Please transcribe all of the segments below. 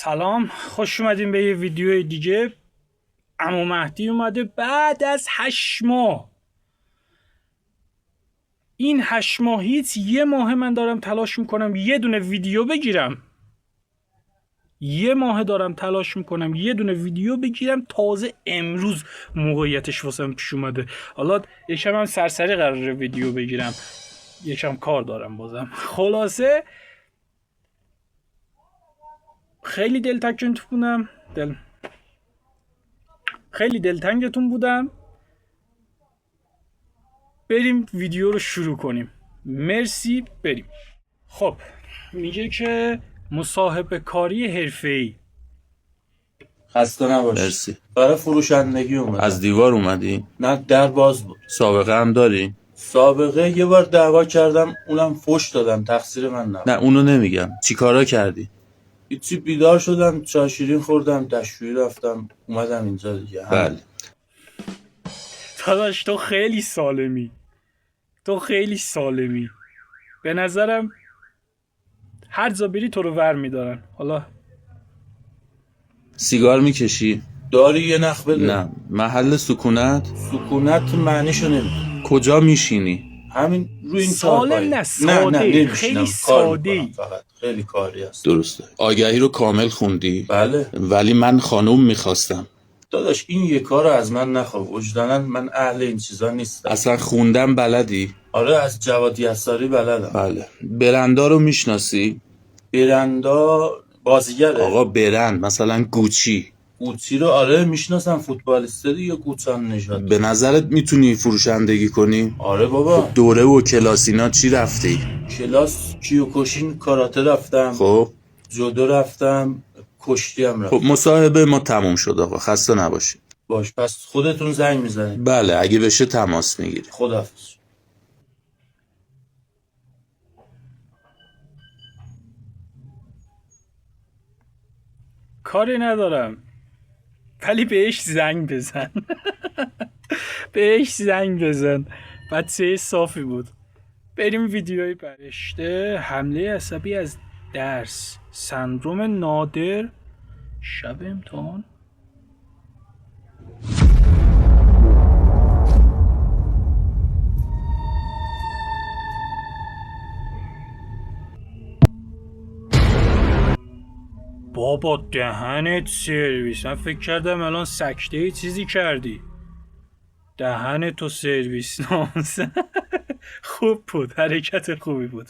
سلام، خوش اومدیم به یه ویدیو دیگه. عمو مهدی اومده بعد از 8 ماه. این 8 ماهیت یه ماه من دارم تلاش میکنم یه دونه ویدیو بگیرم. یه ماه دارم تلاش میکنم یه دونه ویدیو بگیرم، تازه امروز موقعیتش واسم پیش اومده. حالا یکم هم سرسری قراره ویدیو بگیرم، یکم کار دارم بازم. خلاصه خیلی دلتنگتون بودم. بریم ویدیو رو شروع کنیم. مرسی، بریم. خب میگه که مصاحبه کاری حرفه‌ای. خسته نباشی. مرسی. برای فروشندگی اومدم. از دیوار اومدی؟ نه، در باز بود. سابقه هم داری؟ سابقه یه بار دعوا کردم، اونم فحش دادم، تقصیر من نبود. نه اونو نمیگم، چی کارا کردی؟ هیچی، بیدار شدم، چای شیرین خوردم، دستشویی رفتم، اومدم اینجا دیگه. بله. داداش تو خیلی سالمی. به نظرم هر جا بری تو رو ور میدارن. حالا سیگار میکشی؟ داری یه نخ بده. نه. محل سکونت؟ سکونت معنیشو نمیدونم. کجا میشینی؟ همین روی این سالم چهارپایه. نه، ساده. نمیشینم. خیلی کار ساده. میکنم، فقط خیلی کاری هست. درسته. آگهی رو کامل خوندی؟ بله. ولی من خانوم میخواستم. داداش این یه کار رو از من نخواه، وجدانن من اهل این چیزا نیستم. اصلا خوندم بلدی؟ آره، از جواد یساری بلدم. بله. برندا رو میشناسی؟ برندا بازیگره؟ آقا برند، مثلا گوچی. گوچی رو آره میشناسم، فوتبالیسته دیگه، گوچان نژاد. به نظرت میتونی فروشندگی کنی؟ آره بابا. دوره و کلاسینا چی رفتی؟ کلاس کیوکوشین کاراته رفتم. خب جودو رفتم، کشتی هم رفتم. خب مصاحبه ما تموم شد آقا، خسته نباشید. باش، پس خودتون زنگ میزنید. بله، اگه بشه تماس میگیری. خداحافظ. کاری ندارم، ولی بهش زنگ بزن. بهش زنگ بزن. بچه صافی بود. بریم ویدیوی برشته. حمله عصبی از درس، سندروم نادر، شب امتحان. بابا دهنت سرویس، من فکر کردم الان سکته چیزی کردی. دهنتو سرویس ناموس. خوب بود، حرکت خوبی بود.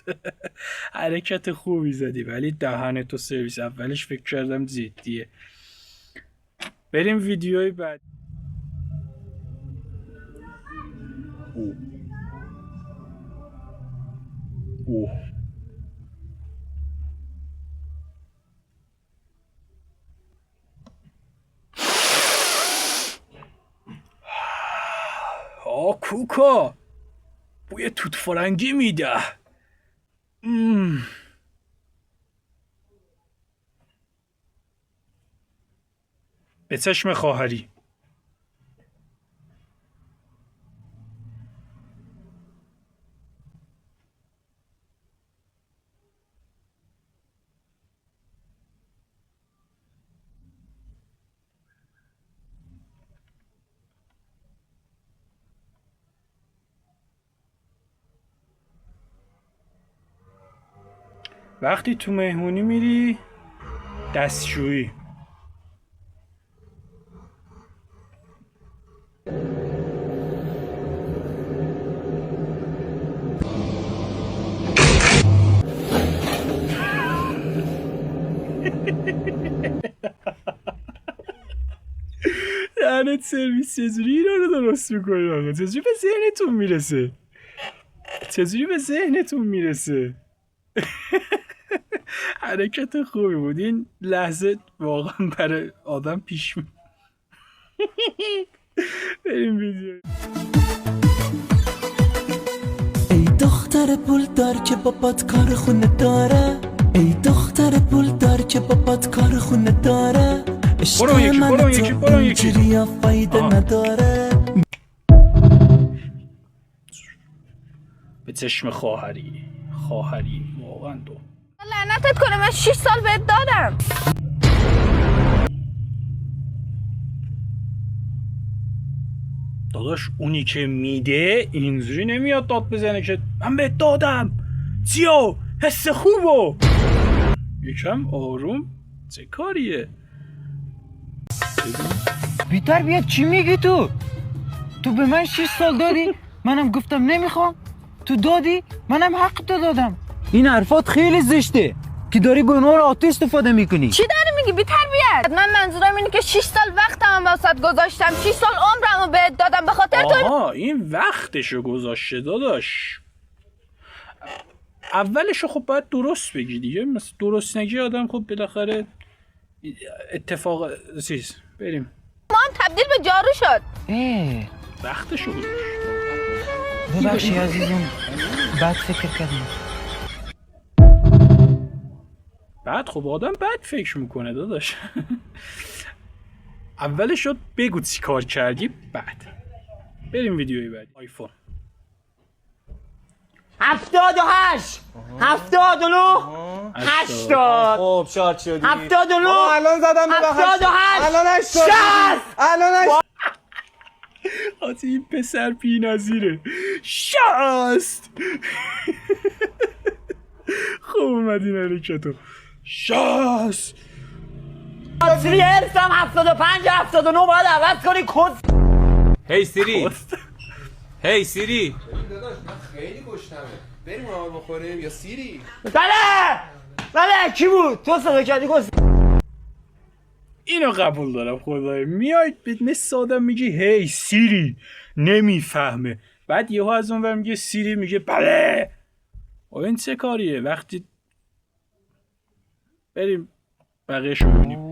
حرکت خوبی زدی، ولی دهنتو سرویس. اولش فکر کردم جدیه. بریم ویدیوی بعد. اوه. کوکا بوی توت فرنگی میده. به چشم خواهری. وقتی تو مهمونی میری دستشویی. دهنت سرویس، چجوری اینا رو درست میکنی آقا؟ چجوری به ذهنتون میرسه؟ حرکت خوبی بود. این لحظه واقعا برای آدم پیش بریم ویدیو. ای دختر پولدار که بابات کار خونه داره، ای دختر پولدار که بابات کار خونه داره، برو یکی فایده نداره. به چشم خواهری واقعا تو. لعنتت کنه، من 6 سال بهت دادم. داداش اونی که میده اینجوری نمیاد داد بزنه که من بهت دادم چیو حس خوبو. یکم آروم. چه کاریه؟ بیتر بیاد چی میگی تو به من 6 سال دادی منم گفتم نمیخوام تو دادی منم حق تو دادم. این حرفات خیلی زشته که داری به عنوان آتو استفاده میکنی. چی داری میگی بی تربیت؟ من منظورم اینه که 6 سال وقتم واسط گذاشتم 6 سال عمرمو بهت دادم به خاطر تو. آها این وقتشو گذاشته داداش. اولشو خب باید درست بگی دیگه. مثل درست نگی آدم خب بالاخره اتفاق چیز بریم. ما هم تبدیل به جارو شد. وقتشو گذاشت. ببخشی عزیزم بد فکر کردم. بعد خب آدم بد فکر میکنه داداش. اولش شد بگو چی کار کردی بعد بریم ویدیوی بعد. آیفون 78 79 80 خب شاد شدی 79 الان زدم به 78 الان 80 الان 80 آتی این پسر بی نظیره. 60 خوب اومد این حرکتو. 60 سری هرسم 75 79 باید عوض کنی کد. هی سیری هی سیری داداش من خیلی گشنمه بریم آب بخوریم یا سیری. بله کی بود تو صدا کردی گفت اینو قبول دارم خدای. میاید مثل آدم میگی هی سیری نمیفهمه بعد یهو از اون ور میگه سیری میگه بله. این چه کاریه؟ وقتی بریم بقیه شو ببینیم.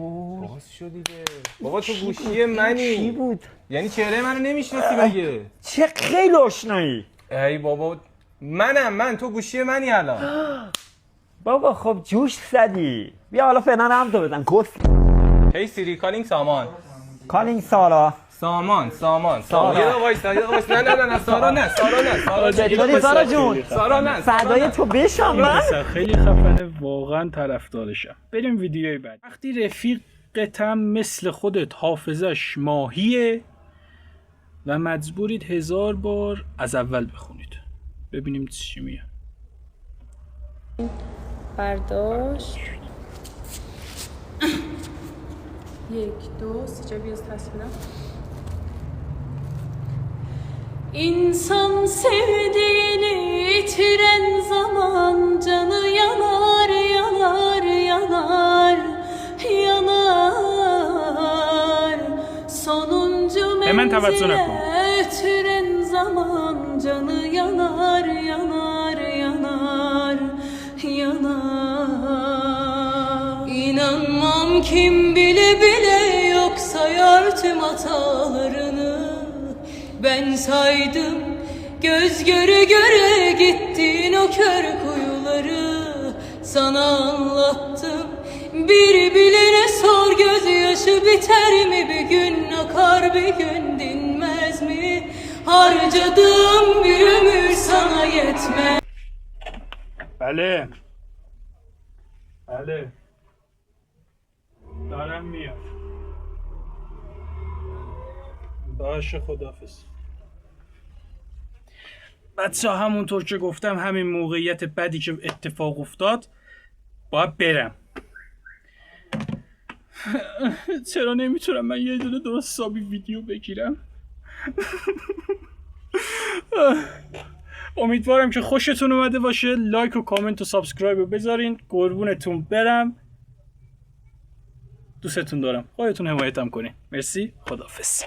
باز شد دیگه بابا تو گوشی منی. کی بود یعنی چهره منو نمیشناسی مگه؟ چه خیلی آشنایی. ای بابا من تو گوشی منی الان. بابا خب جوش زدی بیا حالا فعلا هم تو بزن کس. هی سیری کالینگ سامان کالینگ سارا سامان یه دقیقه وایسا نه سارا چطوری سارا جون؟ سارا نه فدای تو بشم من. خیلی خفنه واقعا طرفدارشم. بریم ویدیوی بعد. وقتی رفیقتم مثل خودت حافظش ماهیه و مجبورید 1000 بار از اول بخونید. ببینیم چی میاد. برداشت 1 2 3 biraz tasvira. İnsan sevdiğini yitiren zaman canı yanar yanar yanar yanar sonuncu Hemen tevazzun menzile yapın. ötüren zaman canı yanar yanar yanar yanar İnanmam kim bile bile yok sayar tüm hatalarını. Ben saydım göz göre göre gittin o kör kuyuları. Sana anlattım bir bilene sor gözyaşı biter mi bir gün akar bir gün dinmez mi? Harcadığım bir ömür sana yetmez. بله دارم میاد. باشه خداحافظ. بچه همونطور که گفتم همین موقعیت بدی که اتفاق افتاد باید برم. چرا نمیتونم من یه دونه درست حسابی ویدیو بگیرم؟ امیدوارم که خوشتون اومده باشه. لایک و کامنت و سابسکرایب رو بذارین. قربونتون برم. دوستتون دارم. خودتون حمایتم کنین. مرسی. خداحافظ.